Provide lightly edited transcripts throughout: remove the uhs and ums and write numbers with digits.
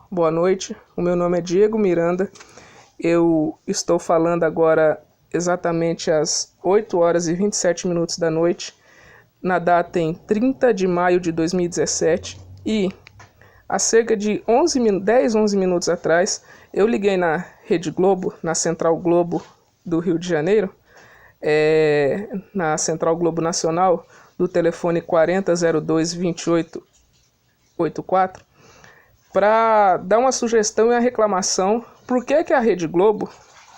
boa noite. O meu nome é Diego Miranda. Eu estou falando agora exatamente às 8 horas e 27 minutos da noite, na data em 30 de maio de 2017. E há cerca de 11 minutos atrás, eu liguei na Rede Globo, na Central Globo do Rio de Janeiro, na Central Globo Nacional, do telefone 4002-2884, para dar uma sugestão e uma reclamação. Por que a Rede Globo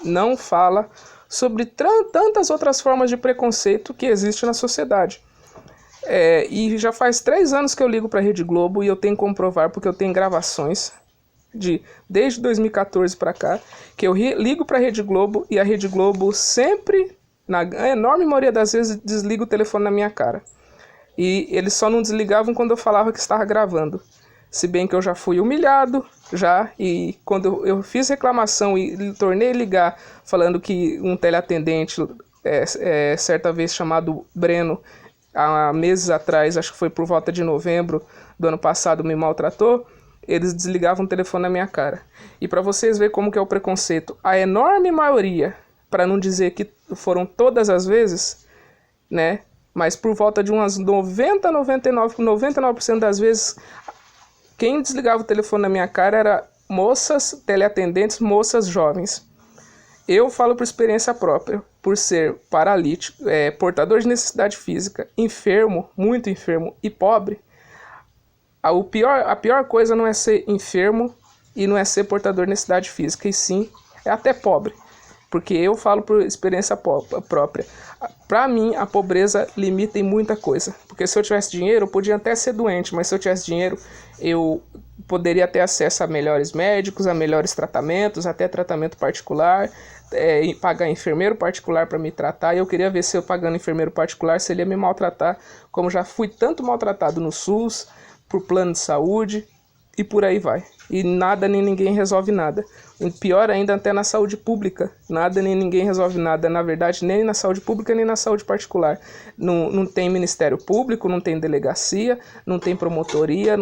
não fala sobre tantas outras formas de preconceito que existem na sociedade? E já faz 3 anos que eu ligo para a Rede Globo e eu tenho que comprovar, porque eu tenho gravações desde 2014 para cá, que eu ligo para a Rede Globo e a Rede Globo sempre, na enorme maioria das vezes, desliga o telefone na minha cara. E eles só não desligavam quando eu falava que estava gravando. Se bem que eu já fui humilhado, e quando eu fiz reclamação e tornei ligar falando que um teleatendente, certa vez chamado Breno, há meses atrás, acho que foi por volta de novembro do ano passado, me maltratou, eles desligavam o telefone na minha cara. E para vocês verem como que é o preconceito, a enorme maioria, para não dizer que foram todas as vezes, né, mas por volta de umas 99% das vezes, quem desligava o telefone na minha cara era moças teleatendentes, moças jovens. Eu falo por experiência própria, por ser paralítico, portador de necessidade física, enfermo, muito enfermo e pobre. A pior coisa não é ser enfermo e não é ser portador de necessidade física, e sim é até pobre. Porque eu falo por experiência própria. Para mim, a pobreza limita em muita coisa. Porque se eu tivesse dinheiro, eu podia até ser doente, mas se eu tivesse dinheiro, eu poderia ter acesso a melhores médicos, a melhores tratamentos, até tratamento particular, pagar enfermeiro particular para me tratar. E eu queria ver, se eu pagando enfermeiro particular, se ele ia me maltratar, como já fui tanto maltratado no SUS, por plano de saúde, e por aí vai. E nada nem ninguém resolve nada. E pior ainda, até na saúde pública. Nada nem ninguém resolve nada. Na verdade, nem na saúde pública, nem na saúde particular. Não tem Ministério Público, não tem delegacia, não tem promotoria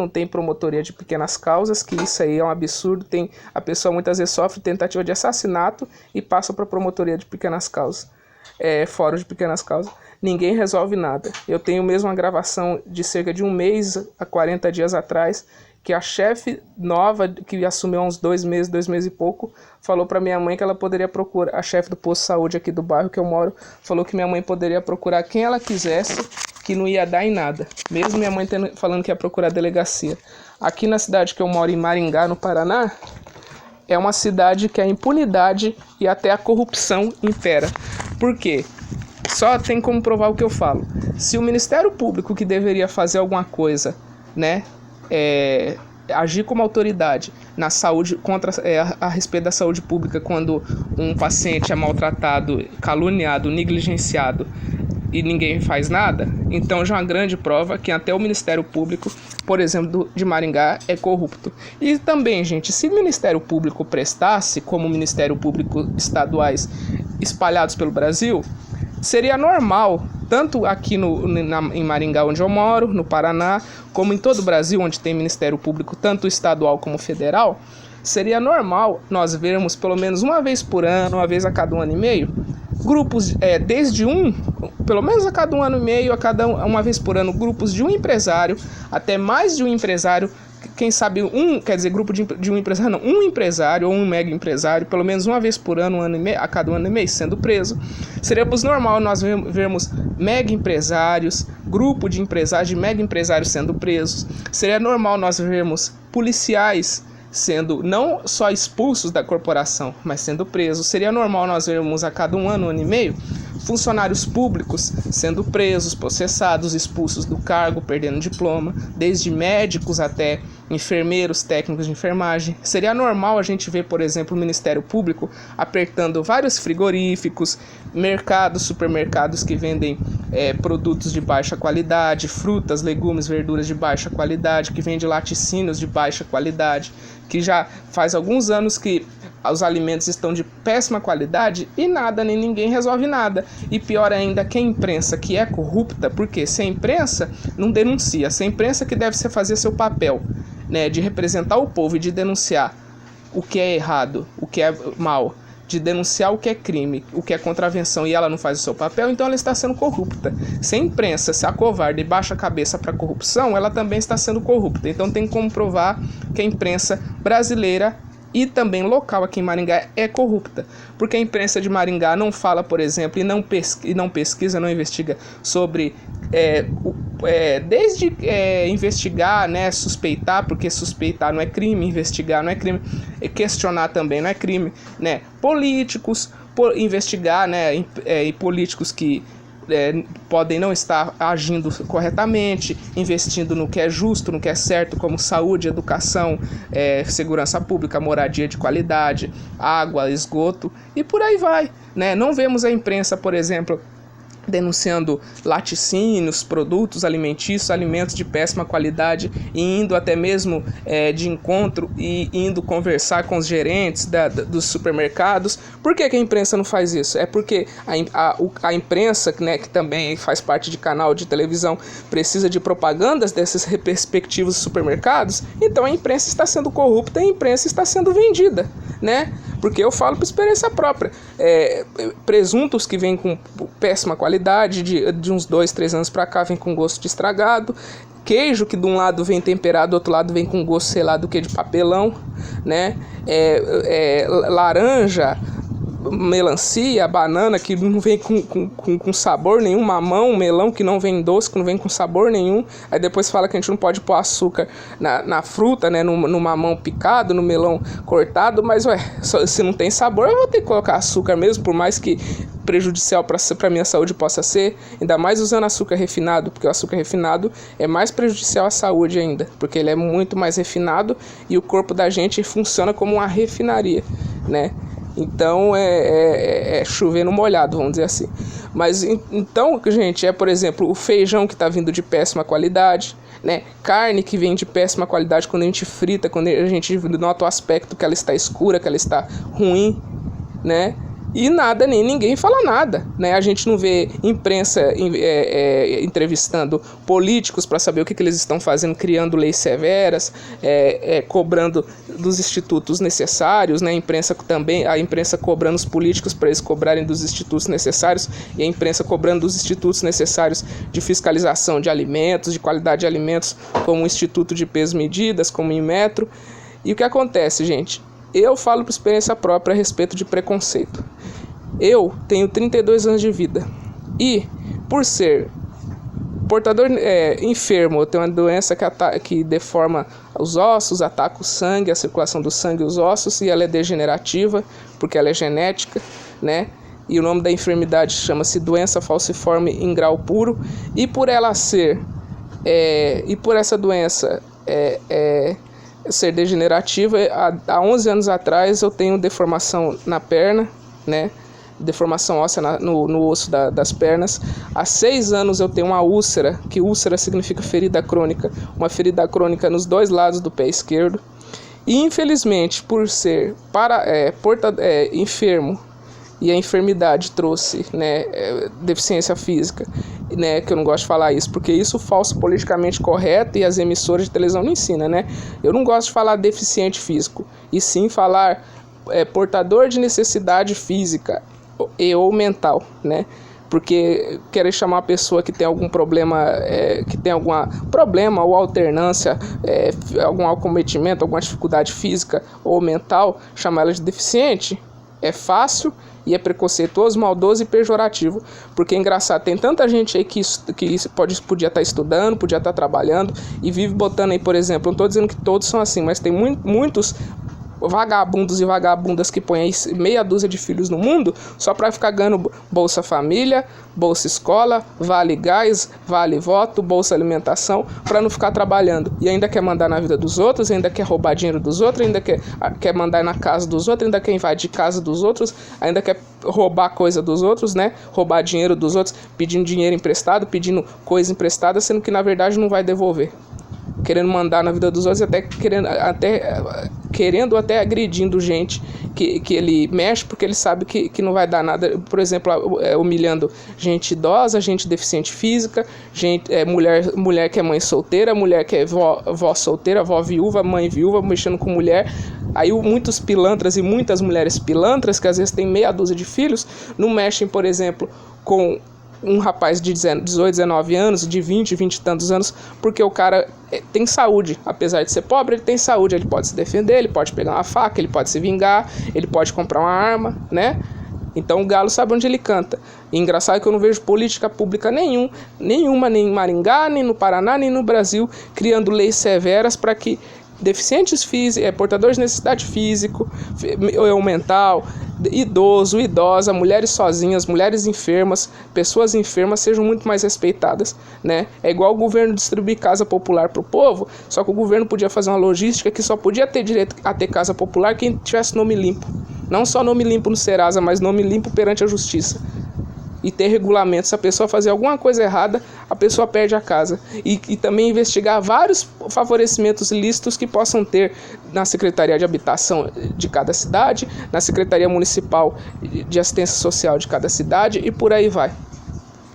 de pequenas causas, que isso aí é um absurdo. A pessoa muitas vezes sofre tentativa de assassinato e passa para a promotoria de pequenas causas. Fórum de pequenas causas. Ninguém resolve nada. Eu tenho mesmo uma gravação de cerca de um mês, a 40 dias atrás, que a chefe nova, que assumiu há uns 2 meses e pouco, falou para minha mãe que ela poderia procurar, a chefe do posto de saúde aqui do bairro que eu moro, falou que minha mãe poderia procurar quem ela quisesse, que não ia dar em nada. Mesmo minha mãe falando que ia procurar a delegacia. Aqui na cidade que eu moro, em Maringá, no Paraná, é uma cidade que a impunidade e até a corrupção impera. Por quê? Só tem como provar o que eu falo. Se o Ministério Público, que deveria fazer alguma coisa, né, agir como autoridade na saúde, a respeito da saúde pública, quando um paciente é maltratado, caluniado, negligenciado e ninguém faz nada, então já é uma grande prova que até o Ministério Público, por exemplo, de Maringá, é corrupto. E também, gente, se o Ministério Público prestasse, como o Ministério Público estaduais espalhados pelo Brasil, seria normal, tanto aqui em Maringá, onde eu moro, no Paraná, como em todo o Brasil, onde tem Ministério Público, tanto estadual como federal, seria normal nós vermos pelo menos uma vez por ano, uma vez a cada 1 ano e meio, grupos, pelo menos a cada 1 ano e meio, uma vez por ano, grupos de um empresário, até mais de um empresário, quem sabe grupo de um empresário, não, um empresário ou um mega empresário, pelo menos uma vez por ano, a cada 1 ano e meio, sendo preso. Seríamos normal nós vermos mega empresários, grupo de empresários, de mega empresários sendo presos. Seria normal nós vermos policiais sendo não só expulsos da corporação, mas sendo presos. Seria normal nós vermos a cada 1 ano, 1 ano e meio, funcionários públicos sendo presos, processados, expulsos do cargo, perdendo diploma, desde médicos até enfermeiros, técnicos de enfermagem. Seria normal a gente ver, por exemplo, o Ministério Público apertando vários frigoríficos, mercados, supermercados que vendem produtos de baixa qualidade, frutas, legumes, verduras de baixa qualidade, que vendem laticínios de baixa qualidade, que já faz alguns anos que os alimentos estão de péssima qualidade e nada, nem ninguém resolve nada. E pior ainda, que a imprensa, que é corrupta, porque se a imprensa não denuncia, se a imprensa que deve fazer seu papel né, de representar o povo e de denunciar o que é errado, o que é mal, de denunciar o que é crime, o que é contravenção, e ela não faz o seu papel, então ela está sendo corrupta. Se a imprensa se acovarda e baixa a cabeça para a corrupção, ela também está sendo corrupta. Então tem como provar que a imprensa brasileira e também local aqui em Maringá é corrupta, porque a imprensa de Maringá não fala, por exemplo, e não pesquisa, não investiga sobre desde investigar, né, suspeitar, porque suspeitar não é crime, investigar não é crime, questionar também não é crime, né, políticos, investigar, né, e políticos que podem não estar agindo corretamente, investindo no que é justo, no que é certo, como saúde, educação, segurança pública, moradia de qualidade, água, esgoto, e por aí vai, né? Não vemos a imprensa, por exemplo, denunciando laticínios, produtos alimentícios, alimentos de péssima qualidade, e indo até mesmo de encontro e indo conversar com os gerentes dos supermercados. Por que a imprensa não faz isso? É porque a imprensa, né, que também faz parte de canal de televisão, precisa de propagandas desses respectivos supermercados, então a imprensa está sendo corrupta e a imprensa está sendo vendida, né? Porque eu falo por experiência própria. Presuntos que vêm com péssima qualidade, de uns 2, 3 anos pra cá, vem com gosto de estragado. Queijo que de um lado vem temperado, do outro lado vem com gosto, sei lá, do que de papelão, né? Laranja, melancia, banana que não vem com sabor nenhum, mamão, melão que não vem doce, que não vem com sabor nenhum. Aí depois fala que a gente não pode pôr açúcar na fruta, né, no mamão picado, no melão cortado, mas se não tem sabor eu vou ter que colocar açúcar mesmo, por mais que prejudicial para minha saúde possa ser, ainda mais usando açúcar refinado, porque o açúcar refinado é mais prejudicial à saúde ainda, porque ele é muito mais refinado e o corpo da gente funciona como uma refinaria, né? Então é chover no molhado, vamos dizer assim. Mas então, gente, por exemplo, o feijão que está vindo de péssima qualidade, né? Carne que vem de péssima qualidade quando a gente frita, quando a gente nota o aspecto que ela está escura, que ela está ruim, né? E nada, nem ninguém fala nada, né? A gente não vê imprensa entrevistando políticos para saber o que eles estão fazendo, criando leis severas, cobrando dos institutos necessários, né? A imprensa cobrando os políticos para eles cobrarem dos institutos necessários, e a imprensa cobrando dos institutos necessários de fiscalização de alimentos, de qualidade de alimentos, como o Instituto de Peso e Medidas, como o Inmetro. E o que acontece, gente? Eu falo por experiência própria a respeito de preconceito. Eu tenho 32 anos de vida e, por ser portador enfermo, eu tenho uma doença que deforma os ossos, ataca o sangue, a circulação do sangue e os ossos, e ela é degenerativa, porque ela é genética, né? E o nome da enfermidade chama-se doença falciforme em grau puro, e por ela ser, e por essa doença ser degenerativa, há 11 anos atrás eu tenho deformação na perna, né? Deformação óssea no osso das pernas. Há 6 anos eu tenho uma úlcera, que úlcera significa ferida crônica, uma ferida crônica nos 2 lados do pé esquerdo. E infelizmente, por ser enfermo, e a enfermidade trouxe, né, deficiência física, né, que eu não gosto de falar isso, porque isso é falso politicamente correto e as emissoras de televisão não ensinam, né? Eu não gosto de falar deficiente físico, e sim falar portador de necessidade física ou mental, né? Porque querer chamar uma pessoa que tem algum problema, ou alternância, algum acometimento, alguma dificuldade física ou mental, chamar ela de deficiente é fácil e é preconceituoso, maldoso e pejorativo. Porque é engraçado, tem tanta gente aí que podia estar estudando, podia estar trabalhando e vive botando aí, por exemplo, não estou dizendo que todos são assim, mas tem muitos vagabundos e vagabundas que põem aí meia dúzia de filhos no mundo só para ficar ganhando Bolsa Família, Bolsa Escola, Vale Gás, Vale Voto, Bolsa Alimentação, para não ficar trabalhando. E ainda quer mandar na vida dos outros, ainda quer roubar dinheiro dos outros, ainda quer mandar na casa dos outros, ainda quer invadir casa dos outros, ainda quer roubar coisa dos outros, né? Roubar dinheiro dos outros, pedindo dinheiro emprestado, pedindo coisa emprestada, sendo que na verdade não vai devolver. Querendo mandar na vida dos outros, querendo ou até agredindo gente que ele mexe, porque ele sabe que não vai dar nada, por exemplo, humilhando gente idosa, gente deficiente física, mulher que é mãe solteira, mulher que é vó solteira, vó viúva, mãe viúva, mexendo com mulher. Aí muitos pilantras e muitas mulheres pilantras, que às vezes têm meia dúzia de filhos, não mexem, por exemplo, com um rapaz de 18, 19 anos, de 20 e tantos anos, porque o cara tem saúde. Apesar de ser pobre, ele tem saúde, ele pode se defender, ele pode pegar uma faca, ele pode se vingar, ele pode comprar uma arma, né? Então o galo sabe onde ele canta. E engraçado que eu não vejo política pública nenhuma, nem em Maringá, nem no Paraná, nem no Brasil, criando leis severas para que deficientes físicos, portadores de necessidade física ou mental, idoso, idosa, mulheres sozinhas, mulheres enfermas, pessoas enfermas sejam muito mais respeitadas, né? É igual o governo distribuir casa popular para o povo, só que o governo podia fazer uma logística que só podia ter direito a ter casa popular quem tivesse nome limpo. Não só nome limpo no Serasa, mas nome limpo perante a justiça. E ter regulamento, se a pessoa fazer alguma coisa errada, a pessoa perde a casa. E também investigar vários favorecimentos ilícitos que possam ter na Secretaria de Habitação de cada cidade, na Secretaria Municipal de Assistência Social de cada cidade e por aí vai.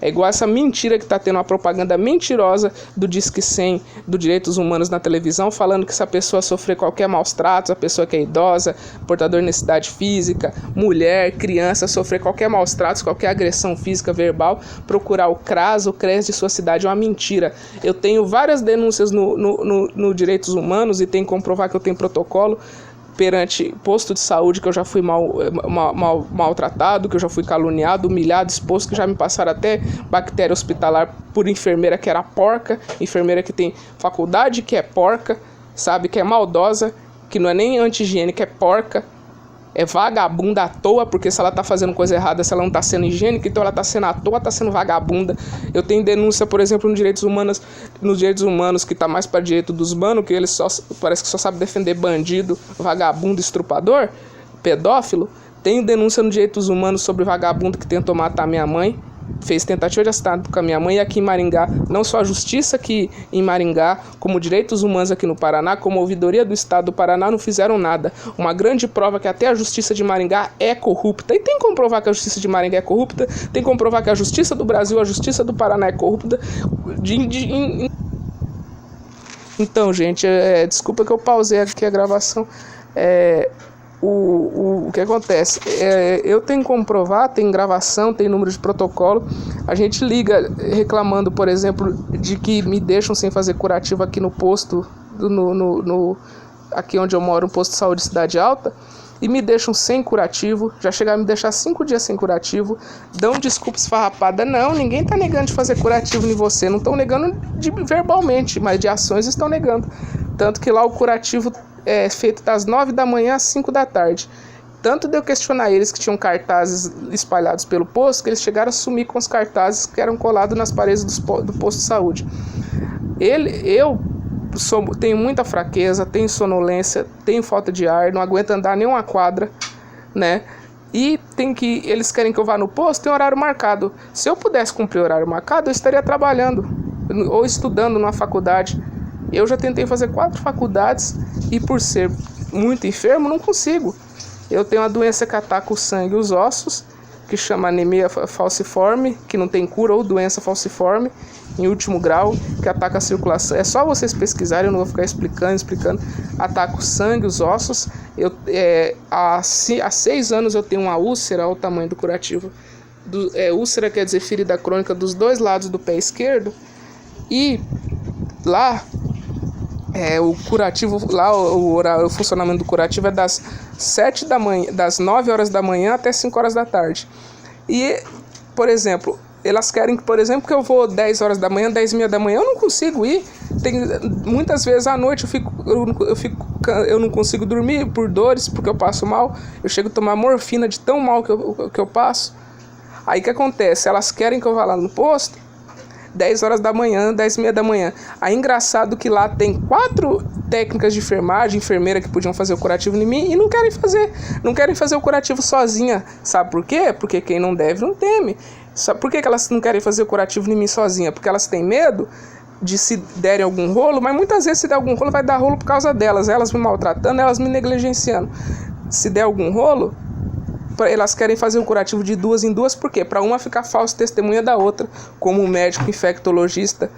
É igual essa mentira que está tendo, uma propaganda mentirosa do Disque 100, do Direitos Humanos na televisão, falando que se a pessoa sofrer qualquer maus tratos, a pessoa que é idosa, portador de necessidade física, mulher, criança, sofrer qualquer maus tratos, qualquer agressão física, verbal, procurar o CRAS, o CRES de sua cidade. É uma mentira. Eu tenho várias denúncias no Direitos Humanos e tenho que comprovar que eu tenho protocolo perante posto de saúde, que eu já fui maltratado, que eu já fui caluniado, humilhado, exposto, que já me passaram até bactéria hospitalar por enfermeira que era porca, enfermeira que tem faculdade, que é porca, sabe, que é maldosa, que não é nem anti-higiênica, é porca, é vagabunda à toa, porque se ela tá fazendo coisa errada, se ela não tá sendo higiênica, então ela tá sendo à toa, tá sendo vagabunda. Eu tenho denúncia, por exemplo, nos direitos humanos, que tá mais para direito dos manos, que eles parece que só sabe defender bandido, vagabundo, estrupador, pedófilo. Tenho denúncia nos direitos humanos sobre vagabundo que tentou matar minha mãe, fez tentativa de assassinato com a minha mãe, e aqui em Maringá, não só a justiça aqui em Maringá, como direitos humanos aqui no Paraná, como a ouvidoria do Estado do Paraná, não fizeram nada. Uma grande prova que até a justiça de Maringá é corrupta, e tem que comprovar que a justiça de Maringá é corrupta, tem que comprovar que a justiça do Brasil, a justiça do Paraná é corrupta. Então, gente, desculpa que eu pausei aqui a gravação. O que acontece? Eu tenho que comprovar, tem gravação, tem número de protocolo. A gente liga reclamando, por exemplo, de que me deixam sem fazer curativo aqui no posto, aqui onde eu moro, um posto de saúde Cidade Alta, e me deixam sem curativo. Já chegaram a me deixar 5 dias sem curativo. Dão desculpas farrapadas. Não, ninguém tá negando de fazer curativo em você. Não estão negando verbalmente, mas de ações estão negando. Tanto que lá o curativo é feito das 9 da manhã às 5 da tarde. Tanto de eu questionar eles que tinham cartazes espalhados pelo posto, que eles chegaram a sumir com os cartazes que eram colados nas paredes do posto de saúde. Eu tenho muita fraqueza, tenho sonolência, tenho falta de ar, não aguento andar nem uma quadra, né? E eles querem que eu vá no posto, tem horário marcado. Se eu pudesse cumprir o horário marcado, eu estaria trabalhando ou estudando numa faculdade. Eu já tentei fazer 4 faculdades e por ser muito enfermo não consigo. Eu tenho uma doença que ataca o sangue e os ossos, que chama anemia falciforme, que não tem cura, ou doença falciforme, em último grau, que ataca a circulação. É só vocês pesquisarem, eu não vou ficar explicando. Ataca o sangue, os ossos. Há 6 anos eu tenho uma úlcera, olha o tamanho do curativo. Úlcera quer dizer ferida crônica dos 2 lados do pé esquerdo. E lá, o curativo, lá o funcionamento do curativo é das 9 horas da manhã até 5 horas da tarde. E, por exemplo, elas querem, por exemplo, que eu vou 10 horas da manhã, 10h30 da manhã, eu não consigo ir. Muitas vezes à noite eu não consigo dormir por dores, porque eu passo mal. Eu chego a tomar morfina de tão mal que eu passo. Aí o que acontece? Elas querem que eu vá lá no posto 10 horas da manhã, 10h30 da manhã. Aí engraçado que lá tem 4 técnicas de enfermagem, enfermeira que podiam fazer o curativo em mim e não querem fazer o curativo sozinha. Sabe por quê? Porque quem não deve não teme. Sabe por que elas não querem fazer o curativo em mim sozinha? Porque elas têm medo de se derem algum rolo, mas muitas vezes se der algum rolo vai dar rolo por causa delas, elas me maltratando, elas me negligenciando. Se der algum rolo, elas querem fazer um curativo de 2 em 2, por quê? Para uma ficar falsa testemunha da outra, como um médico infectologista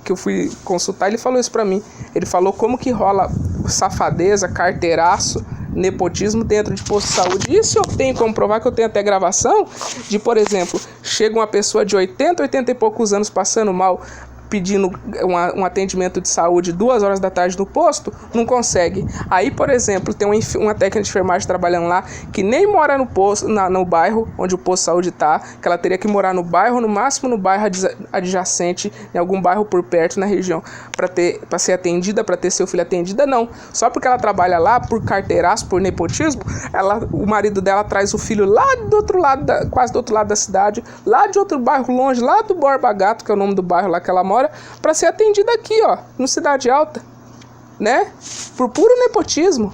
que eu fui consultar, ele falou isso para mim. Ele falou como que rola safadeza, carteiraço, nepotismo dentro de posto de saúde. Isso eu tenho como provar, que eu tenho até gravação de, por exemplo, chega uma pessoa de 80 e poucos anos passando mal, pedindo um atendimento de saúde 2 horas da tarde no posto, não consegue. Aí, por exemplo, tem uma técnica de enfermagem trabalhando lá, que nem mora no posto, no bairro onde o posto de saúde está, que ela teria que morar no bairro, no máximo no bairro adjacente, em algum bairro por perto, na região, para ser atendida, para ter seu filho atendida, não. Só porque ela trabalha lá, por carteiraço, por nepotismo, o marido dela traz o filho lá do outro lado, quase do outro lado da cidade, lá de outro bairro longe, lá do Borba Gato, que é o nome do bairro lá que ela mora, para ser atendida aqui, ó, no Cidade Alta, né? Por puro nepotismo,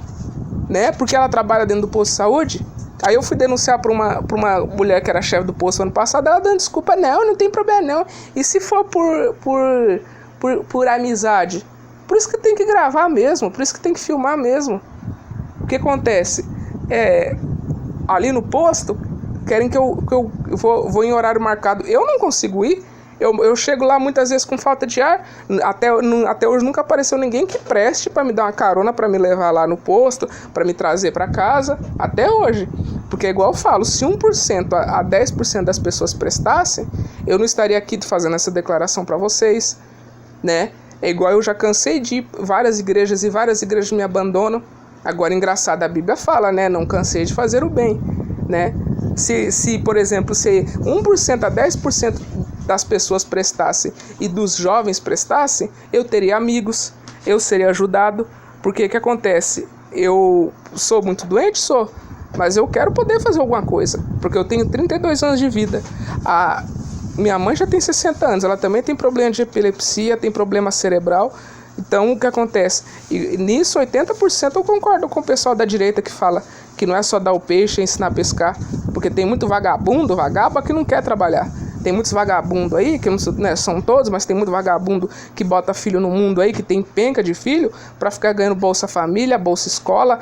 né? Porque ela trabalha dentro do posto de saúde. Aí eu fui denunciar para uma mulher que era chefe do posto ano passado, ela dando desculpa, não tem problema não. E se for por amizade? Por isso que tem que gravar mesmo, por isso que tem que filmar mesmo. O que acontece? Ali no posto, querem que eu vou em horário marcado. Eu não consigo ir. Eu chego lá muitas vezes com falta de ar. Até hoje nunca apareceu ninguém que preste para me dar uma carona, para me levar lá no posto, para me trazer para casa. Até hoje. Porque é igual eu falo, se 1% a 10% das pessoas prestassem, eu não estaria aqui fazendo essa declaração para vocês, né? É igual eu já cansei de ir várias igrejas e várias igrejas me abandonam. Agora, engraçado, a Bíblia fala, né? Não cansei de fazer o bem, né? Se por exemplo, se 1% a 10% das pessoas prestassem e dos jovens prestassem, eu teria amigos, eu seria ajudado. Porque o que acontece? Eu sou muito doente? Sou. Mas eu quero poder fazer alguma coisa, porque eu tenho 32 anos de vida. A minha mãe já tem 60 anos, ela também tem problema de epilepsia, tem problema cerebral. Então, o que acontece? E nisso, 80% eu concordo com o pessoal da direita que fala que não é só dar o peixe e ensinar a pescar, porque tem muito vagaba que não quer trabalhar. Tem muitos vagabundos aí, que não são todos, mas tem muito vagabundo que bota filho no mundo aí, que tem penca de filho, para ficar ganhando Bolsa Família, Bolsa Escola,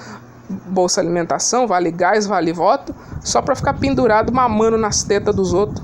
Bolsa Alimentação, Vale Gás, Vale Voto, só para ficar pendurado mamando nas tetas dos outros.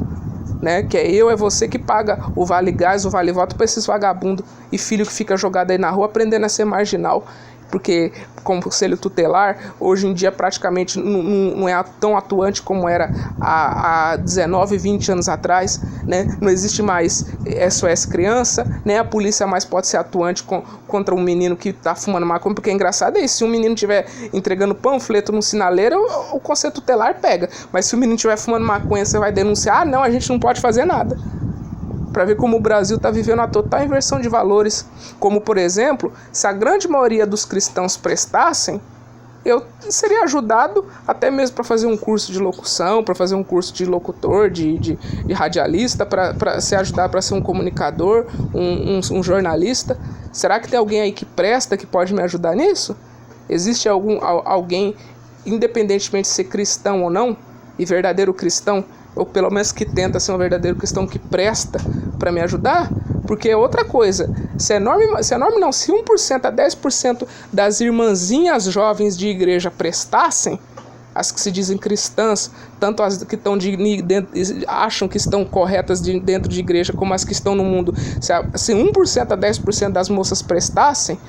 Né? Que é você que paga o Vale Gás, o Vale Voto para esses vagabundos e filho que fica jogado aí na rua aprendendo a ser marginal. Porque com o conselho tutelar, hoje em dia praticamente não é tão atuante como era há 19, 20 anos atrás, né? Não existe mais SOS Criança, né? A polícia mais pode ser atuante contra um menino que está fumando maconha, porque é engraçado isso, se um menino estiver entregando panfleto no sinaleiro, o conselho tutelar pega, mas se o menino estiver fumando maconha, você vai denunciar, não, a gente não pode fazer nada. Para ver como o Brasil está vivendo a total inversão de valores. Como, por exemplo, se a grande maioria dos cristãos prestassem, eu seria ajudado até mesmo para fazer um curso de locução, para fazer um curso de locutor, de radialista, para se ajudar para ser um comunicador, um jornalista. Será que tem alguém aí que presta, que pode me ajudar nisso? Existe alguém, independentemente de ser cristão ou não, e verdadeiro cristão, ou pelo menos que tenta ser um verdadeiro cristão que presta para me ajudar? Porque é outra coisa, se 1% a 10% das irmãzinhas jovens de igreja prestassem, as que se dizem cristãs, tanto as que acham que estão corretas dentro de igreja, como as que estão no mundo, se 1% a 10% das moças prestassem,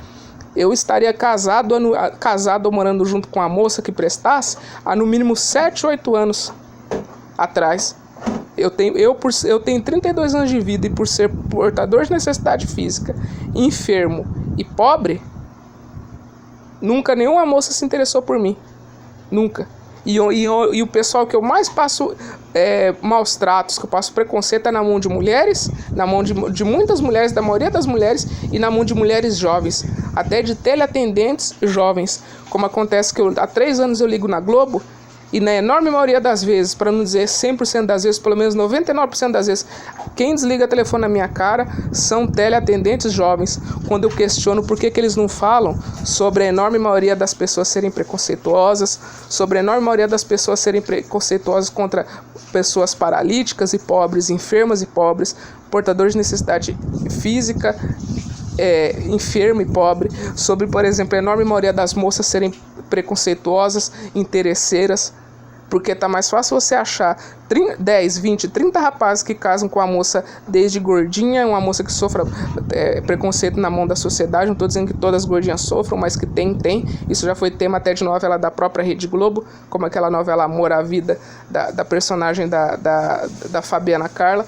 eu estaria casado ou morando junto com a moça que prestasse há no mínimo 7, 8 anos atrás. Eu tenho 32 anos de vida e por ser portador de necessidade física, enfermo e pobre, nunca nenhuma moça se interessou por mim. Nunca. E o pessoal que eu mais passo maus tratos, que eu passo preconceito é na mão de mulheres, na mão de muitas mulheres, da maioria das mulheres, e na mão de mulheres jovens, até de teleatendentes jovens. Como acontece que há 3 anos eu ligo na Globo, E na enorme maioria das vezes, para não dizer 100% das vezes, pelo menos 99% das vezes, quem desliga o telefone na minha cara são teleatendentes jovens. Quando eu questiono por que eles não falam sobre a enorme maioria das pessoas serem preconceituosas, sobre a enorme maioria das pessoas serem preconceituosas contra pessoas paralíticas e pobres, enfermas e pobres, portadores de necessidade física, enfermo e pobre, sobre, por exemplo, a enorme maioria das moças serem preconceituosas, interesseiras, porque tá mais fácil você achar 10, 20, 30 rapazes que casam com a moça desde gordinha, uma moça que sofra preconceito na mão da sociedade. Não estou dizendo que todas as gordinhas sofram, mas que tem. Isso já foi tema até de novela da própria Rede Globo, como aquela novela Amor à Vida, da personagem da Fabiana Carla.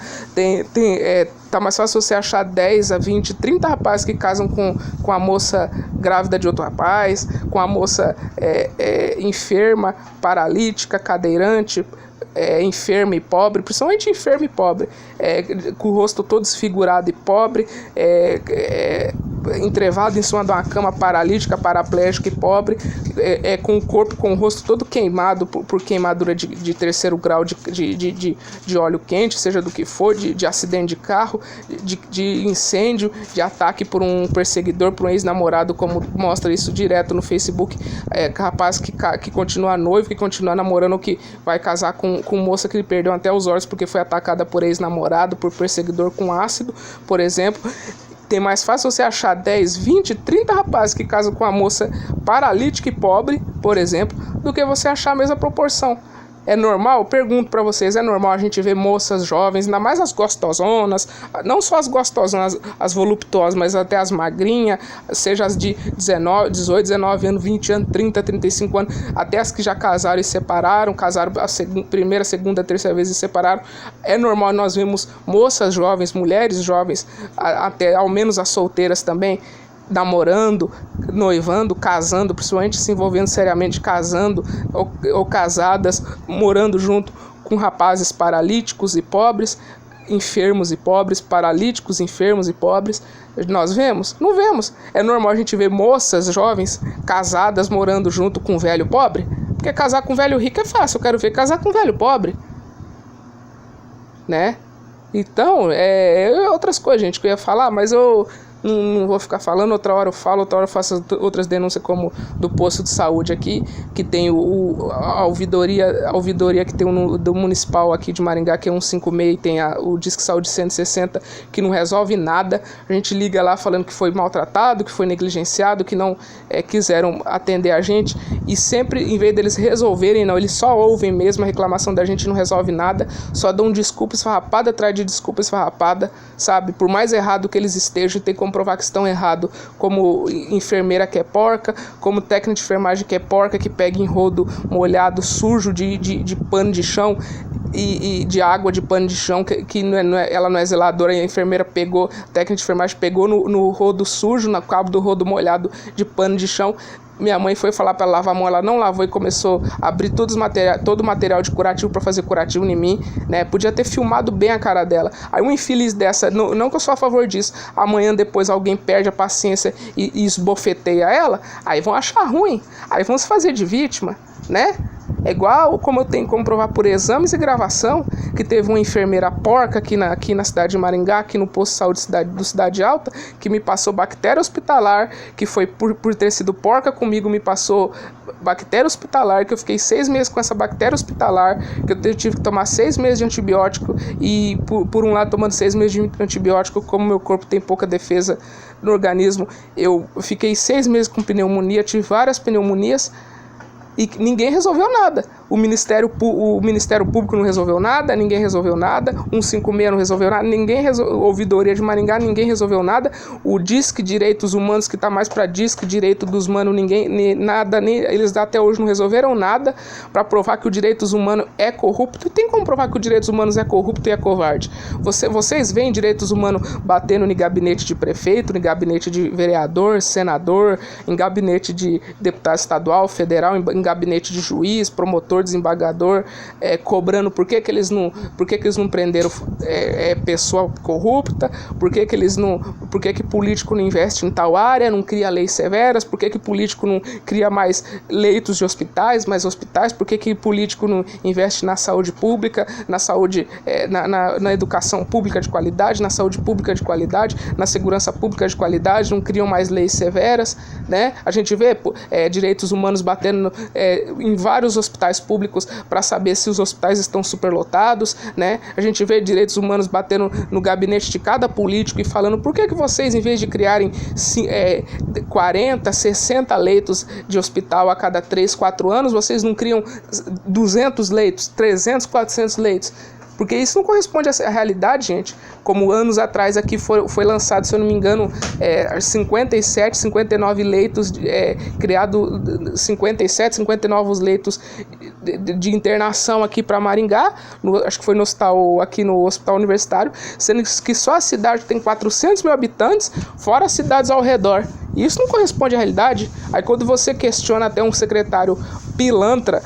Tá mais fácil você achar 10 a 20, 30 rapazes que casam com a moça grávida de outro rapaz, com a moça enferma, paralítica, cadeirante, enferma e pobre, principalmente enferma e pobre, com o rosto todo desfigurado e pobre, entrevado em cima de uma cama, paralítica, paraplégica e pobre, com o corpo, com o rosto todo queimado por queimadura de terceiro grau de óleo quente, seja do que for, de acidente de carro, de incêndio, de ataque por um perseguidor, por um ex-namorado, como mostra isso direto no Facebook, rapaz que continua noivo, que continua namorando, ou que vai casar com moça que ele perdeu até os olhos porque foi atacada por ex-namorado, por perseguidor com ácido, por exemplo. Tem mais fácil você achar 10, 20, 30 rapazes que casam com a moça paralítica e pobre, por exemplo, do que você achar a mesma proporção. É normal? Pergunto pra vocês, é normal a gente ver moças jovens, ainda mais as gostosonas, não só as gostosonas, as voluptuosas, mas até as magrinhas, seja as de 19, 18, 19 anos, 20 anos, 30, 35 anos, até as que já casaram e separaram, casaram a primeira, segunda, terceira vez e separaram. É normal nós vemos moças jovens, mulheres jovens, até ao menos as solteiras também, namorando, noivando, casando, principalmente se envolvendo seriamente, casando ou casadas, morando junto com rapazes paralíticos e pobres, enfermos e pobres, paralíticos, enfermos e pobres. Nós vemos? Não vemos. É normal a gente ver moças jovens casadas morando junto com um velho pobre? Porque casar com um velho rico é fácil, eu quero ver casar com um velho pobre, né? Então, outras coisas, gente, que eu ia falar, mas eu não vou ficar falando, outra hora eu falo, outra hora eu faço outras denúncias, como do posto de saúde aqui, que tem a ouvidoria que tem do municipal aqui de Maringá, que é 156, e tem o Disque Saúde 160, que não resolve nada. A gente liga lá falando que foi maltratado, que foi negligenciado, que não quiseram atender a gente, e sempre, em vez deles resolverem, não, eles só ouvem mesmo a reclamação da gente, não resolve nada, só dão desculpa esfarrapada atrás de desculpa esfarrapada, sabe? Por mais errado que eles estejam, tem como provar que estão errados, como enfermeira que é porca, como técnica de enfermagem que é porca, que pega em rodo molhado, sujo de pano de chão e de água de pano de chão, que ela não é zeladora, e a enfermeira pegou, a técnica de enfermagem pegou no rodo sujo, no cabo do rodo molhado de pano de chão. Minha mãe foi falar para ela lavar a mão, ela não lavou e começou a abrir todo o material de curativo para fazer curativo em mim, né? Podia ter filmado bem a cara dela. Aí um infeliz dessa, não que eu sou a favor disso, amanhã depois alguém perde a paciência e esbofeteia ela, aí vão achar ruim, aí vão se fazer de vítima, né? É igual como eu tenho como provar por exames e gravação que teve uma enfermeira porca aqui na cidade de Maringá, aqui no posto de saúde do Cidade Alta, que me passou bactéria hospitalar, que foi por ter sido porca comigo, me passou bactéria hospitalar, que eu fiquei 6 meses com essa bactéria hospitalar, que eu tive que tomar 6 meses de antibiótico, e por um lado tomando 6 meses de antibiótico, como meu corpo tem pouca defesa no organismo, eu fiquei 6 meses com pneumonia, tive várias pneumonias, e ninguém resolveu nada. O Ministério Público não resolveu nada, ninguém resolveu nada, 156 não resolveu nada, Ouvidoria de Maringá, ninguém resolveu nada, o Disque Direitos Humanos, que tá mais para Disque Direito dos Humanos, eles até hoje não resolveram nada para provar que o Direitos Humanos é corrupto. E tem como provar que o Direitos Humanos é corrupto e é covarde? Vocês veem Direitos Humanos batendo em gabinete de prefeito, em gabinete de vereador, senador, em gabinete de deputado estadual, federal, em gabinete de juiz, promotor relator, desembargador, cobrando por que eles não prenderam pessoa corrupta, por que político não investe em tal área, não cria leis severas, por que político não cria mais leitos de hospitais, por que político não investe na saúde pública, na saúde, na educação pública de qualidade, na saúde pública de qualidade, na segurança pública de qualidade, não criam mais leis severas, né? A gente vê direitos humanos batendo em vários hospitais públicos para saber se os hospitais estão superlotados, né? A gente vê direitos humanos batendo no gabinete de cada político e falando por que vocês, em vez de criarem 40, 60 leitos de hospital a cada 3, 4 anos, vocês não criam 200 leitos, 300, 400 leitos? Porque isso não corresponde à realidade, gente. Como anos atrás aqui foi lançado, se eu não me engano, 57, 59 leitos, criado 57, 59 leitos de internação aqui para Maringá, acho que foi no hospital, aqui no hospital universitário, sendo que só a cidade tem 400 mil habitantes, fora as cidades ao redor. E isso não corresponde à realidade. Aí quando você questiona até um secretário pilantra,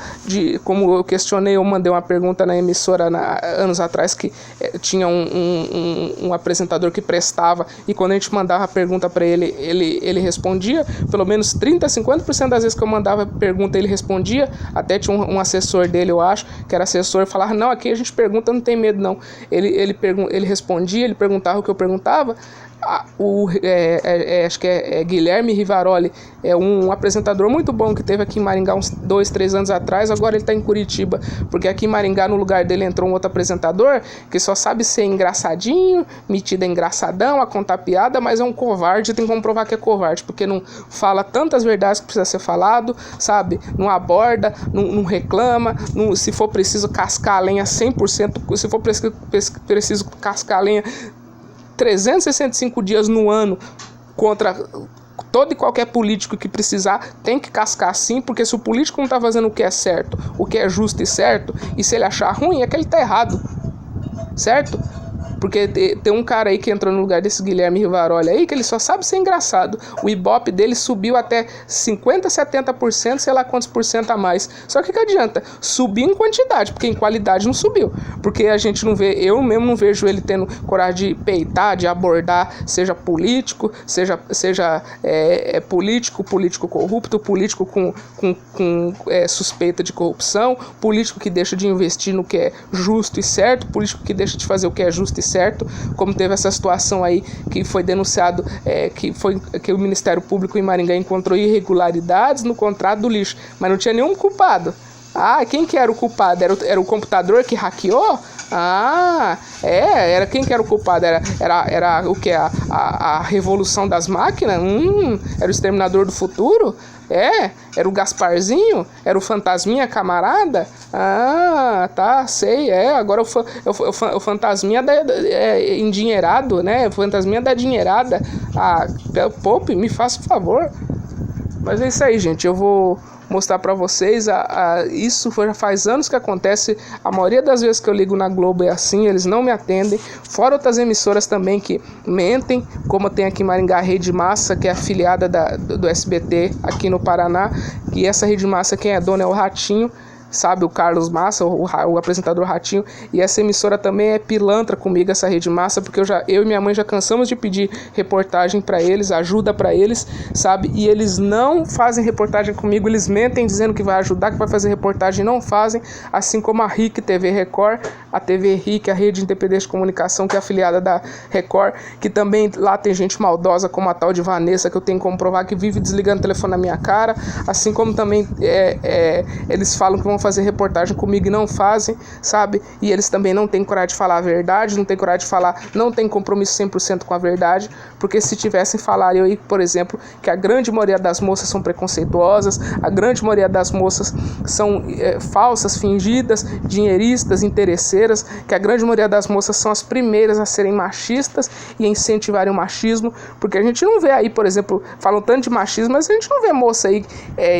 como eu questionei, eu mandei uma pergunta na emissora anos atrás, que tinha um apresentador que prestava, e quando a gente mandava a pergunta para ele respondia, pelo menos 30, 50% das vezes que eu mandava a pergunta ele respondia, até tinha um assessor dele, eu acho, que era assessor, falava, não, aqui a gente pergunta, não tem medo não. Ele respondia, ele perguntava o que eu perguntava. Acho que é Guilherme Rivaroli, é um apresentador muito bom que teve aqui em Maringá uns 2, 3 anos atrás, agora ele está em Curitiba, porque aqui em Maringá no lugar dele entrou um outro apresentador que só sabe ser engraçadinho, metido engraçadão, a contar piada, mas é um covarde, tem que comprovar que é covarde, porque não fala tantas verdades que precisa ser falado, sabe, não aborda, não reclama, se for preciso cascar a lenha 100%, se for preciso cascar a lenha 365 dias no ano contra todo e qualquer político que precisar, tem que cascar sim, porque se o político não está fazendo o que é certo, o que é justo e certo, e se ele achar ruim, é que ele está errado, certo? Porque tem um cara aí que entrou no lugar desse Guilherme Rivaroli aí, que ele só sabe ser engraçado. O Ibope dele subiu até 50%, 70%, sei lá quantos por cento a mais. Só que adianta? Subiu em quantidade, porque em qualidade não subiu. Porque a gente não vê, eu mesmo não vejo ele tendo coragem de peitar, de abordar, seja político, seja político corrupto, político com suspeita de corrupção, político que deixa de investir no que é justo e certo, político que deixa de fazer o que é justo e certo, como teve essa situação aí que foi denunciado, que o Ministério Público em Maringá encontrou irregularidades no contrato do lixo, mas não tinha nenhum culpado. Quem que era o culpado? Era o computador que hackeou? Era quem que era o culpado? Era o que? A revolução das máquinas? Era o Exterminador do Futuro? Era o Gasparzinho? Era o Fantasminha camarada? Tá, sei, agora o Fantasminha endinheirado, né? O Fantasminha da dinheirada. Poupe, me faça um favor. Mas é isso aí, gente, eu vou mostrar pra vocês, isso já faz anos que acontece, a maioria das vezes que eu ligo na Globo é assim, eles não me atendem, fora outras emissoras também que mentem, como tem aqui em Maringá a Rede Massa, que é afiliada do SBT aqui no Paraná, e essa Rede Massa quem é dona é o Ratinho, sabe, o Carlos Massa, o apresentador Ratinho, e essa emissora também é pilantra comigo, essa Rede Massa, porque eu e minha mãe já cansamos de pedir reportagem para eles, ajuda para eles, sabe, e eles não fazem reportagem comigo, eles mentem dizendo que vai ajudar, que vai fazer reportagem, não fazem, assim como a RIC TV Record, a TV RIC, a Rede Independente de Comunicação, que é afiliada da Record, que também lá tem gente maldosa, como a tal de Vanessa, que eu tenho que comprovar que vive desligando o telefone na minha cara, assim como também eles falam que vão fazer reportagem comigo e não fazem, sabe? E eles também não têm coragem de falar a verdade, não têm coragem de falar, não tem compromisso 100% com a verdade, porque se tivessem falado aí, por exemplo, que a grande maioria das moças são preconceituosas, a grande maioria das moças são falsas, fingidas, dinheiristas, interesseiras, que a grande maioria das moças são as primeiras a serem machistas e a incentivarem o machismo, porque a gente não vê aí, por exemplo, falam tanto de machismo, mas a gente não vê moça aí,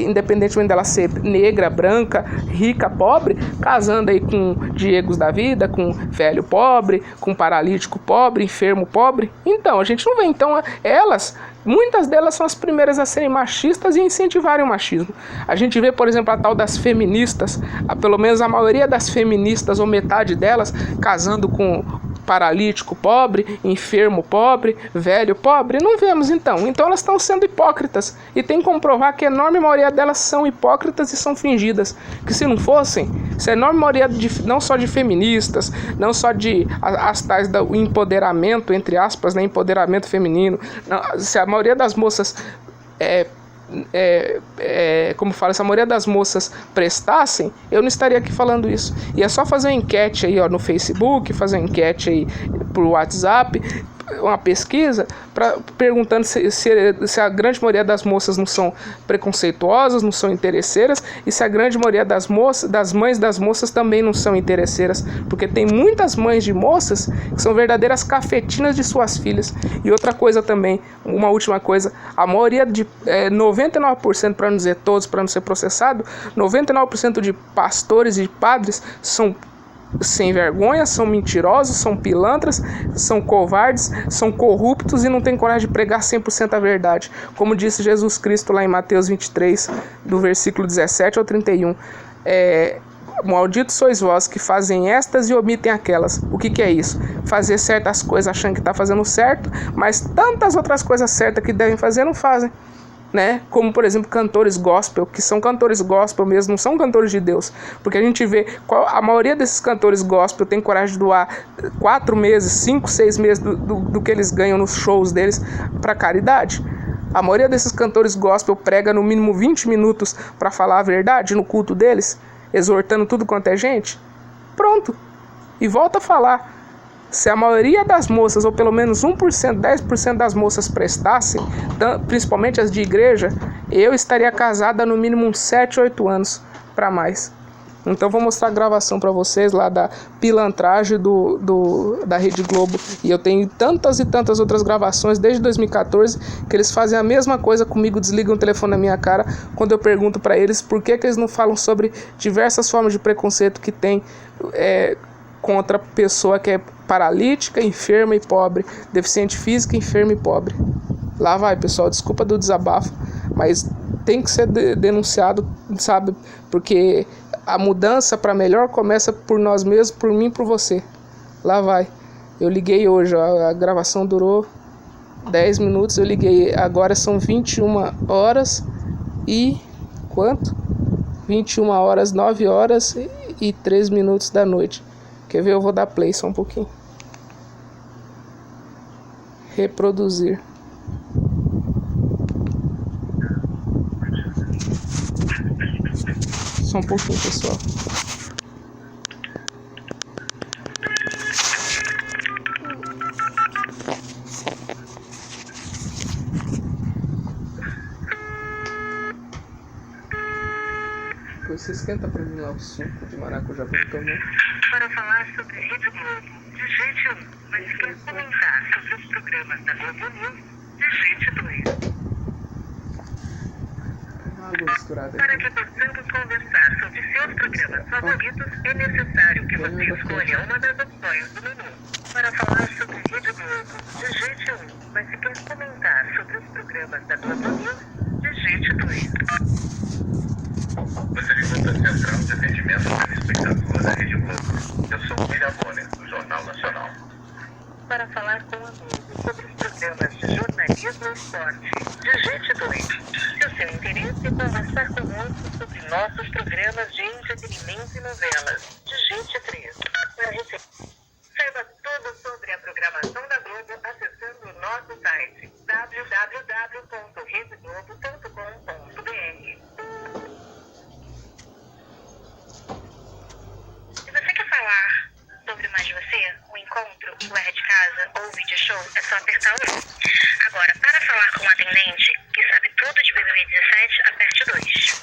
independentemente dela ser negra, branca, rica, pobre, casando aí com Diegos da vida, com velho pobre, com paralítico pobre, enfermo pobre. Então, a gente não vê. Então, elas Muitas delas são as primeiras a serem machistas e incentivarem o machismo. A gente vê, por exemplo, a tal das feministas, pelo menos a maioria das feministas, ou metade delas, casando com paralítico pobre, enfermo pobre, velho pobre. Não vemos então. Então elas estão sendo hipócritas. E tem como provar que a enorme maioria delas são hipócritas e são fingidas. Que se não fossem, se a enorme maioria, não só de feministas, não só de as tais do empoderamento, entre aspas, né, empoderamento feminino, não, se a maioria das moças como fala, se a maioria das moças prestassem, eu não estaria aqui falando isso. E é só fazer uma enquete aí, ó, no Facebook, fazer uma enquete aí por WhatsApp, uma pesquisa, perguntando se a grande maioria das moças não são preconceituosas, não são interesseiras, e se a grande maioria das mães das moças também não são interesseiras, porque tem muitas mães de moças que são verdadeiras cafetinas de suas filhas. E outra coisa também, uma última coisa, a maioria de 99%, para não dizer todos, para não ser processado, 99% de pastores e de padres são sem vergonha, são mentirosos, são pilantras, são covardes, são corruptos e não têm coragem de pregar 100% a verdade. Como disse Jesus Cristo lá em Mateus 23, do versículo 17 ao 31. Malditos sois vós que fazem estas e omitem aquelas. O que é isso? Fazer certas coisas achando que está fazendo certo, mas tantas outras coisas certas que devem fazer não fazem. Né? Como, por exemplo, cantores gospel, que são cantores gospel mesmo, não são cantores de Deus, porque a gente vê, a maioria desses cantores gospel tem coragem de doar 4 meses, 5, 6 meses do que eles ganham nos shows deles para caridade. A maioria desses cantores gospel prega no mínimo 20 minutos para falar a verdade no culto deles, exortando tudo quanto é gente. Pronto, e volta a falar. Se a maioria das moças, ou pelo menos 1%, 10% das moças prestassem, principalmente as de igreja, eu estaria casada no mínimo uns 7, 8 anos para mais. Então vou mostrar a gravação para vocês lá da pilantragem da Rede Globo. E eu tenho tantas e tantas outras gravações desde 2014 que eles fazem a mesma coisa comigo, desligam o telefone na minha cara quando eu pergunto para eles por que eles não falam sobre diversas formas de preconceito que tem contra a pessoa que é paralítica, enferma e pobre, deficiente física, enferma e pobre. Lá vai, pessoal, desculpa do desabafo, mas tem que ser denunciado, sabe? Porque a mudança para melhor começa por nós mesmos, por mim e por você. Lá vai. Eu liguei hoje, a gravação durou 10 minutos, eu liguei, agora são 21 horas e... quanto? 21 horas, 9 horas e 3 minutos da noite. Quer ver? Eu vou dar play só um pouquinho. Reproduzir. Só um pouquinho, pessoal. Depois você esquenta pra mim lá o suco de maracujá pra eu tomar. Para falar sobre Rede Globo, digite 1. Mas quer comentar sobre os programas da Globo News, digite 2. Para que possamos conversar sobre seus programas favoritos, é necessário que você escolha uma das opções do menu. Para falar sobre Rede Globo, digite 1. Mas se quer comentar sobre os programas da Globo News, digite 2. Você ligou para a Central de Atendimento ao Telespectador da Rede Globo. Eu sou o William Bonner, do Jornal Nacional. Para falar com a Globo sobre os programas de jornalismo e esporte, digite 2. Se o seu interesse é conversar conosco sobre nossos programas de entretenimento e novelas, digite 3. Para receber, saiba tudo sobre a programação da Globo acessando o nosso site www.redeglobo.com.br. Se você quer falar sobre Mais de Você, o encontro, o R de Casa ou o vídeo show, é só apertar o 1. Agora, para falar com o atendente, que sabe tudo de BBB 17, aperte 2.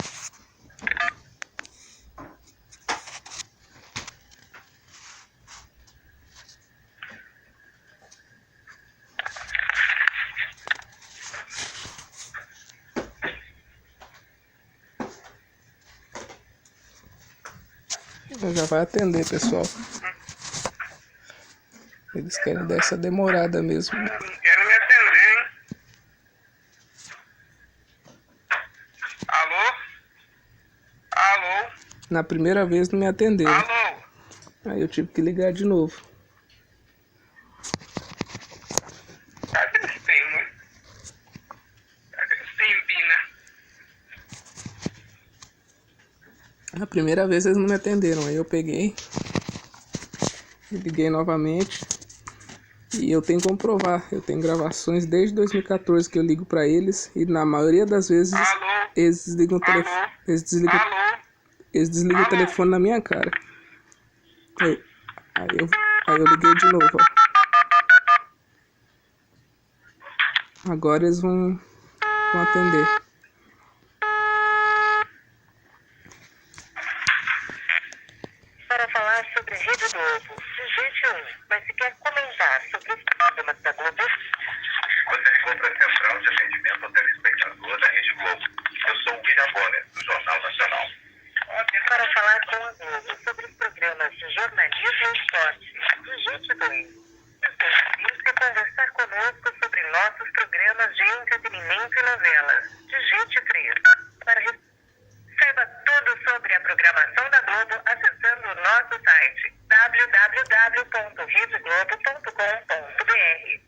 Já vai atender, pessoal. Eles querem dar essa demorada mesmo. Quero me atender, hein? Na primeira vez não me atenderam. Alô? Aí eu tive que ligar de novo. Eles têm, né? Eles têm Bina. A primeira vez eles não me atenderam. Aí eu peguei, liguei novamente. E eu tenho como provar. Eu tenho gravações desde 2014 que eu ligo pra eles. E na maioria das vezes Alô? eles desligam o telefone. Alô? Eles desligam o telefone na minha cara. Aí eu liguei de novo, ó. Agora eles vão atender. Para falar sobre a Rede Globo, digite 1. Mas se quer comentar sobre os programas da Globo, Você ligou para a Central de Atendimento ao Telespectador da Rede Globo. Eu sou o William Bonner, do Jornal Nacional. para falar com a Globo sobre os programas de jornalismo e esporte, digite 2. Se quer conversar conosco sobre nossos programas de entretenimento e novelas, digite 3. Saiba tudo sobre a programação da Globo acessando o nosso site www.redeglobo.com.br.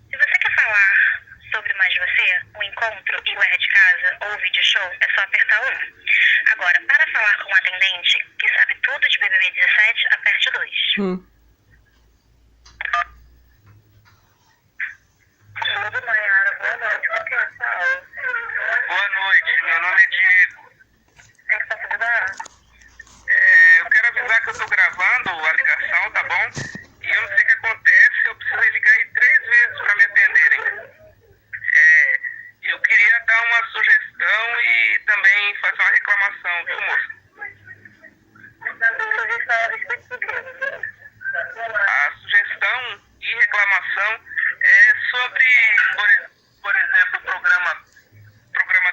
Se você quer falar sobre Mais Você, o encontro e o R de Casa ou o vídeo show, é só apertar 1. Agora, para falar com um atendente que sabe tudo de BBB 17, aperte 2. Mayara, boa noite. Qual que é a sala? Boa noite, meu nome é Diego. Tem que posso ajudar? Eu quero avisar que eu tô gravando a ligação, tá bom? E eu não sei o que acontece, eu preciso ligar aí 3 vezes pra me atenderem. Eu queria dar uma sugestão e também fazer uma reclamação, viu, moça? Sugestão a respeito do quê? A sugestão e reclamação é sobre, por exemplo, o programa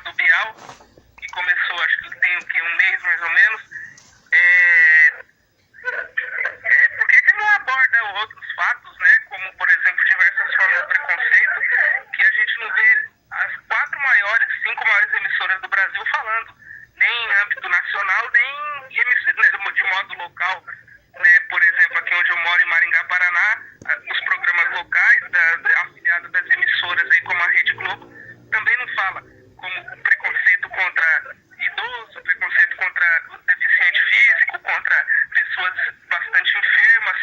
do Bial, que começou, acho que tem um mês mais ou menos. Por que não aborda outros fatos, né? Como, por exemplo, diversas formas de preconceito, que a gente não vê as 5 maiores emissoras do Brasil falando, nem em âmbito nacional, nem de modo local, né? Por exemplo, aqui onde eu moro, em Maringá, Paraná, os programas locais afiliados das emissoras aí, como a Rede Globo, também não fala, como preconceito contra idoso, preconceito contra deficiente físico, contra pessoas bastante enfermas,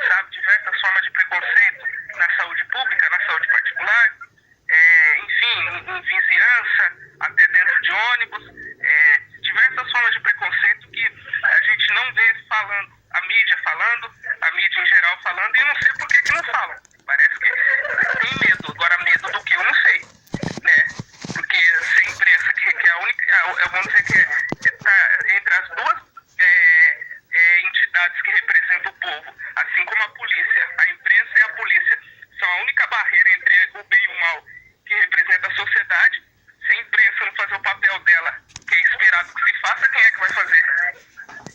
sabe, diversas formas de preconceito na saúde pública, na saúde particular, enfim, em vizinhança, até dentro de ônibus, diversas formas de preconceito que a gente não vê falando, a mídia em geral falando, e eu não sei por que não falam. Parece que tem medo. Agora, medo do que eu não sei, né? Porque se a imprensa, que é a única, vamos dizer que está entre as duas entidades que representam o povo, assim como a polícia, a imprensa e a polícia são a única barreira entre o bem e o mal que representa a sociedade. Se a imprensa não fazer o papel dela, que é esperado que se faça, quem é que vai fazer?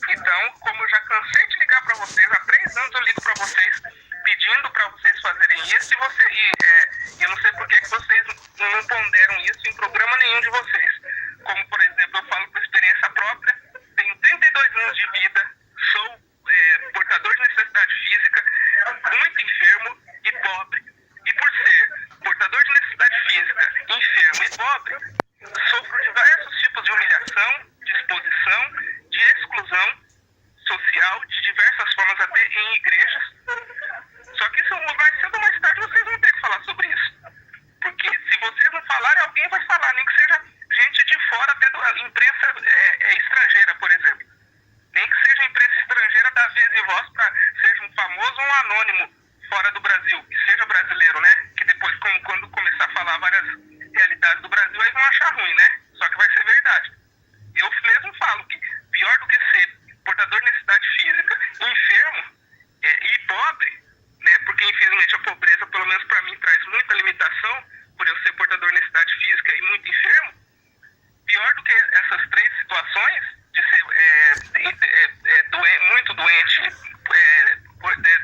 Então, como eu já cansei de ligar para vocês, há 3 anos eu ligo para vocês, pedindo para vocês fazerem isso, e eu não sei por que vocês não ponderam isso em programa nenhum de vocês. Como, por exemplo, eu falo por experiência própria, tenho 32 anos de vida, sou portador de necessidade física, muito enfermo e pobre. E por ser portador de necessidade física, enfermo e pobre, sofro diversos tipos de humilhação, de exposição, de exclusão social, de diversas formas, até em igrejas. Só que isso, mais cedo ou mais tarde, vocês vão ter que falar sobre isso. Porque se vocês não falarem, alguém vai falar, nem que seja gente de fora, até da imprensa estrangeira, por exemplo. Nem que seja imprensa estrangeira da vez e voz, para seja um famoso ou um anônimo fora do Brasil, que seja brasileiro, né? Que depois, quando começar a falar várias realidades do Brasil, aí vão achar ruim, né? Só que vai ser verdade. Eu mesmo falo que pior do que ser portador de necessidade física, enfermo e pobre, né? Porque infelizmente a pobreza, pelo menos para mim, traz muita limitação, por eu ser portador de necessidade física e muito enfermo. Pior do que essas 3 situações, de ser muito doente,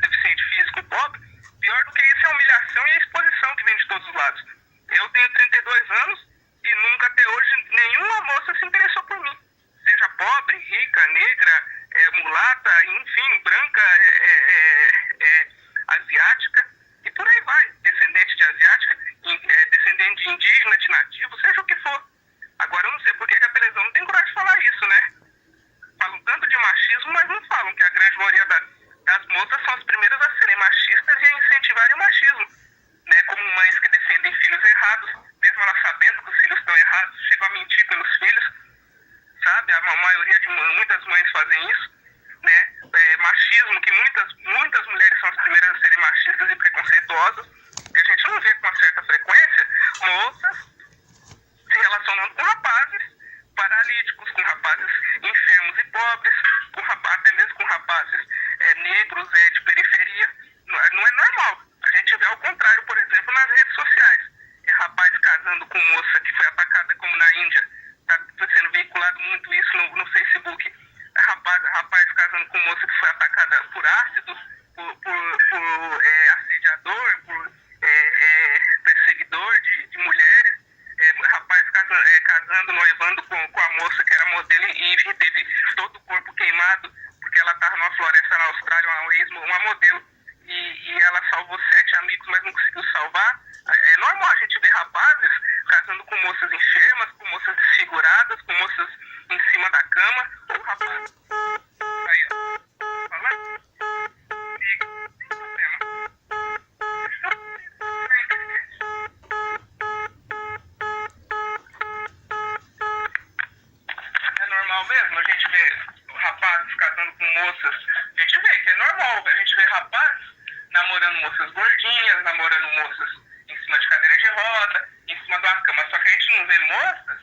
deficiente físico e pobre, pior do que isso é a humilhação e a exposição que vem de todos os lados. Eu tenho 32 anos e nunca até hoje pobre, rica, negra, mulata, enfim, branca, asiática, e por aí vai, descendente de asiática, descendente de indígena, de nativo, seja o que for. Agora eu não sei por que a televisão não tem coragem de falar isso, né? Falam tanto de machismo, mas não falam que a grande maioria das moças são as primeiras a serem machistas e a incentivarem o machismo, né? Como mães que defendem filhos errados, mesmo elas sabendo que os filhos estão errados, chegam a mentir pelos filhos, sabe? A maioria de muitas mães fazem isso, né? Machismo, que muitas mulheres são as primeiras a serem machistas e preconceituosas, que a gente não vê com uma certa frequência, moças se relacionando com rapazes paralíticos, com rapazes enfermos e pobres, até mesmo com rapazes negros, de periferia. Não é normal. A gente vê ao contrário, por exemplo, nas redes sociais. Rapaz casando com moça que foi atacada, como na Índia, está sendo veiculado muito isso no Facebook. Rapaz casando com moça que foi atacada por ácido, por assediador, por perseguidor de mulheres. Rapaz casando, noivando com a moça que era modelo e teve todo o corpo queimado porque ela estava numa floresta na Austrália, uma modelo, e ela salvou 7 amigos, mas não conseguiu salvar. É normal a gente ver rapazes casando com moças enfermas, com moças desfiguradas, com moças em cima da cama, ou rapazes. Aí, ó. Fala. Tem problema. É normal mesmo a gente ver rapazes casando com moças. A gente vê que é normal a gente ver rapazes namorando moças gordinhas, namorando moças em cima de cadeira de roda, em cima de uma cama. Só que a gente não vê moças,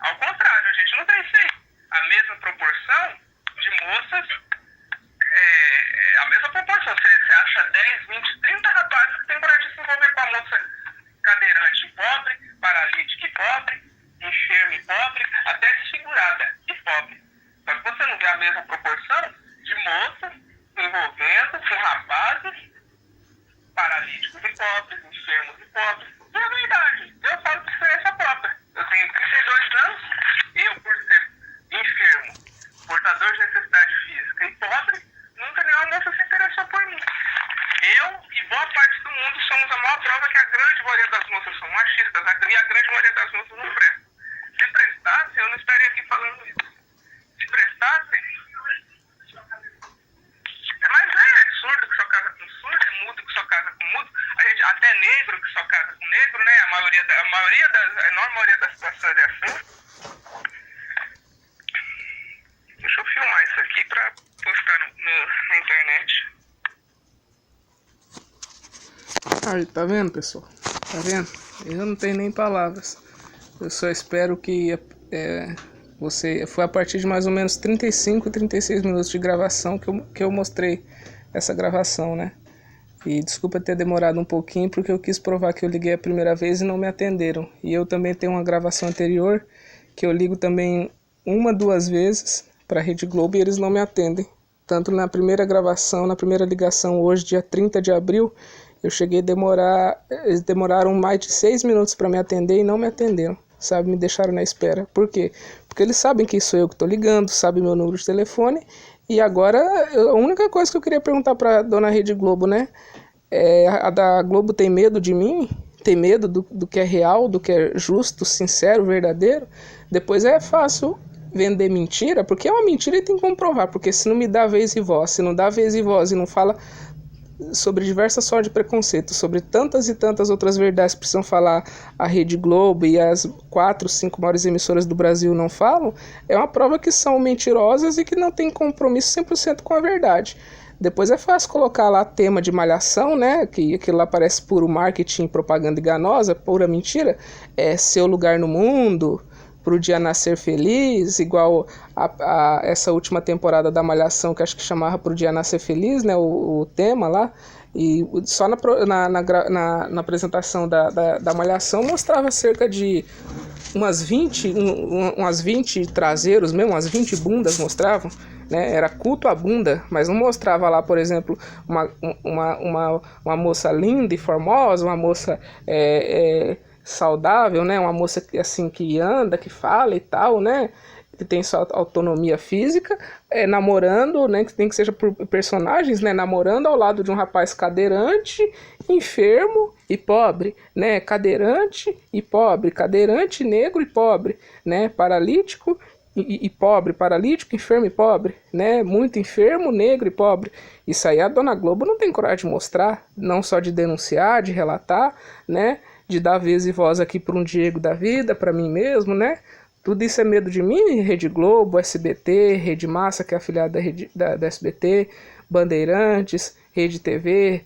ao contrário, a gente não vê isso aí. A mesma proporção de moças, a mesma proporção. Você acha 10, 20, 30 rapazes que tem coragem de se envolver com a moça cadeirante e pobre, paralítica e pobre, enferma e pobre, até desfigurada e pobre. Só que você não vê a mesma proporção de moças envolvendo com rapazes paralíticos e pobres, enfermos e pobres. E é verdade, eu falo por experiência própria. Eu tenho 32 anos, eu, por ser enfermo, portador de necessidade física e pobre, nunca nenhuma moça se interessou por mim. Eu e boa parte do mundo somos a maior prova que a grande maioria das moças são machistas, e a grande maioria das moças não presta. Se prestasse, eu não estaria aqui falando isso. Se prestasse, mas surdo que só casa com surdo, mudo que só casa com mudo, até negro que só casa com negro, né? A enorme maioria das situações é assim. Deixa eu filmar isso aqui pra postar na internet. Aí, tá vendo, pessoal? Tá vendo? Eu não tenho nem palavras. Eu só espero que foi a partir de mais ou menos 35, 36 minutos de gravação que eu mostrei essa gravação, né? E desculpa ter demorado um pouquinho, porque eu quis provar que eu liguei a primeira vez e não me atenderam. E eu também tenho uma gravação anterior, que eu ligo também 1, 2 vezes para a Rede Globo e eles não me atendem. Tanto na primeira gravação, na primeira ligação, hoje, dia 30 de abril, eles demoraram mais de 6 minutos para me atender e não me atenderam, sabe? Me deixaram na espera. Por quê? Porque eles sabem que sou eu que estou ligando, sabem meu número de telefone. E agora, a única coisa que eu queria perguntar para dona Rede Globo, né? A da Globo tem medo de mim? Tem medo do que é real, do que é justo, sincero, verdadeiro? Depois é fácil vender mentira, porque é uma mentira e tem que comprovar. Porque se não me dá vez e voz, se não dá vez e voz e não fala sobre diversas formas de preconceito, sobre tantas e tantas outras verdades que precisam falar a Rede Globo e as 4, 5 maiores emissoras do Brasil não falam, é uma prova que são mentirosas e que não tem compromisso 100% com a verdade. Depois é fácil colocar lá tema de malhação, né, que aquilo lá parece puro marketing, propaganda enganosa, pura mentira, Seu Lugar no Mundo, Pro Dia Nascer Feliz, igual a essa última temporada da Malhação, que acho que chamava Pro Dia Nascer Feliz, né, o tema lá, e só na apresentação da Malhação mostrava cerca de umas 20 traseiros mesmo, umas 20 bundas mostravam, né, era culto à bunda, mas não mostrava lá, por exemplo, uma moça linda e formosa, uma moça saudável, né, uma moça assim que anda, que fala e tal, né, que tem sua autonomia física, namorando, né, que tem que seja por personagens, né, namorando ao lado de um rapaz cadeirante, enfermo e pobre, né, cadeirante e pobre, cadeirante, negro e pobre, né, paralítico e pobre, paralítico, enfermo e pobre, né, muito enfermo, negro e pobre. Isso aí a Dona Globo não tem coragem de mostrar, não só de denunciar, de relatar, né, de dar vez e voz aqui para um Diego da vida, para mim mesmo, né? Tudo isso é medo de mim? Rede Globo, SBT, Rede Massa, que é afiliada da SBT, Bandeirantes, Rede TV,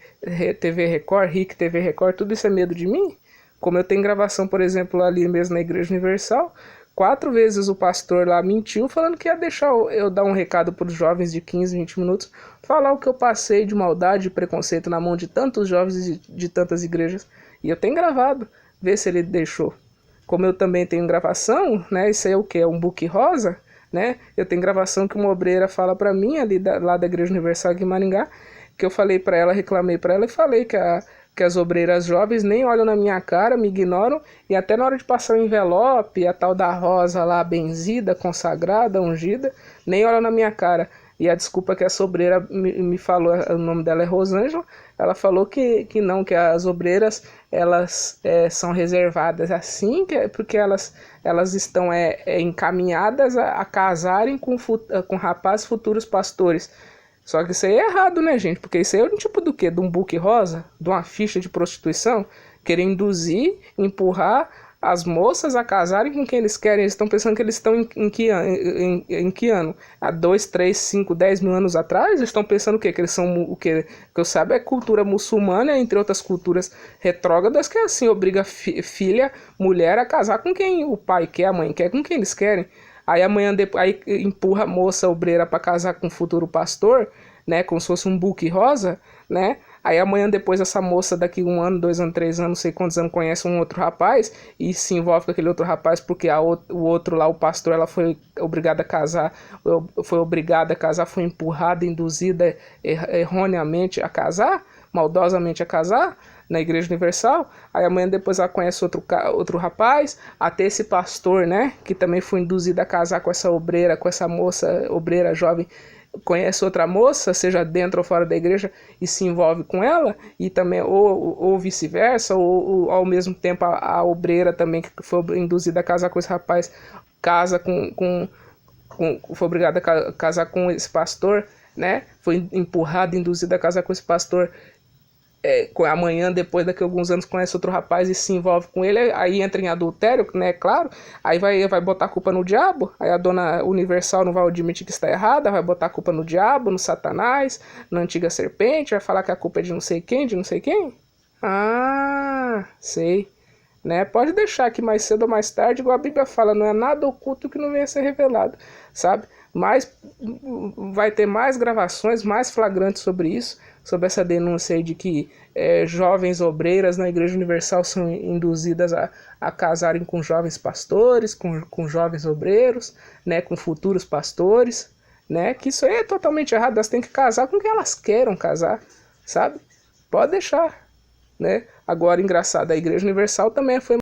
TV Record, RIC TV Record, tudo isso é medo de mim? Como eu tenho gravação, por exemplo, ali mesmo na Igreja Universal, 4 vezes o pastor lá mentiu falando que ia deixar eu dar um recado para os jovens de 15, 20 minutos, falar o que eu passei de maldade e preconceito na mão de tantos jovens e de tantas igrejas. E eu tenho gravado, vê se ele deixou. Como eu também tenho gravação, né? Isso aí é o que? É um book rosa, né? Eu tenho gravação que uma obreira fala para mim ali lá da Igreja Universal aqui em Maringá, que eu falei para ela, reclamei para ela e falei que as obreiras jovens nem olham na minha cara, me ignoram, e até na hora de passar o envelope, a tal da rosa lá benzida, consagrada, ungida, nem olham na minha cara. E a desculpa que essa obreira me falou, o nome dela é Rosângela, ela falou que não, que as obreiras elas são reservadas assim, porque elas estão encaminhadas a casarem com rapazes futuros pastores. Só que isso aí é errado, né, gente? Porque isso aí é um tipo do quê? De um book rosa? De uma ficha de prostituição? Querer induzir, empurrar as moças a casarem com quem eles querem. Eles estão pensando que eles estão em que ano? Há 2, 3, 5, 10 mil anos atrás? Eles estão pensando o quê? Que eles são o quê? Que eu saiba é cultura muçulmana, entre outras culturas retrógradas, que assim obriga filha, mulher a casar com quem o pai quer, a mãe quer, com quem eles querem. Aí amanhã aí empurra a moça obreira para casar com o futuro pastor, né? Como se fosse um book rosa, né? Aí amanhã depois essa moça daqui 1 ano, 2 anos, 3 anos, não sei quantos anos, conhece um outro rapaz e se envolve com aquele outro rapaz porque o outro lá, o pastor, ela foi obrigada a casar, foi empurrada, induzida erroneamente a casar, maldosamente a casar na Igreja Universal. Aí amanhã depois ela conhece outro rapaz, até esse pastor, né, que também foi induzido a casar com essa obreira, com essa moça obreira jovem, conhece outra moça, seja dentro ou fora da igreja, e se envolve com ela, e também ou vice-versa, ou ao mesmo tempo a obreira também, que foi induzida a casar com esse rapaz, casa foi obrigada a casar com esse pastor, né? Foi empurrada, induzida a casar com esse pastor. Amanhã, depois daqui a alguns anos, conhece outro rapaz e se envolve com ele, aí entra em adultério, né, claro, aí vai botar a culpa no diabo, aí a Dona Universal não vai admitir que está errada, vai botar a culpa no diabo, no Satanás, na antiga serpente, vai falar que a culpa é de não sei quem, Ah, sei, né, pode deixar que mais cedo ou mais tarde, igual a Bíblia fala, não é nada oculto que não venha a ser revelado, sabe, mas vai ter mais gravações, mais flagrantes sobre isso, sobre essa denúncia aí de que jovens obreiras na Igreja Universal são induzidas a casarem com jovens pastores, com jovens obreiros, né, com futuros pastores, né, que isso aí é totalmente errado, elas têm que casar com quem elas queiram casar, sabe? Pode deixar, né? Agora, engraçado, a Igreja Universal também foi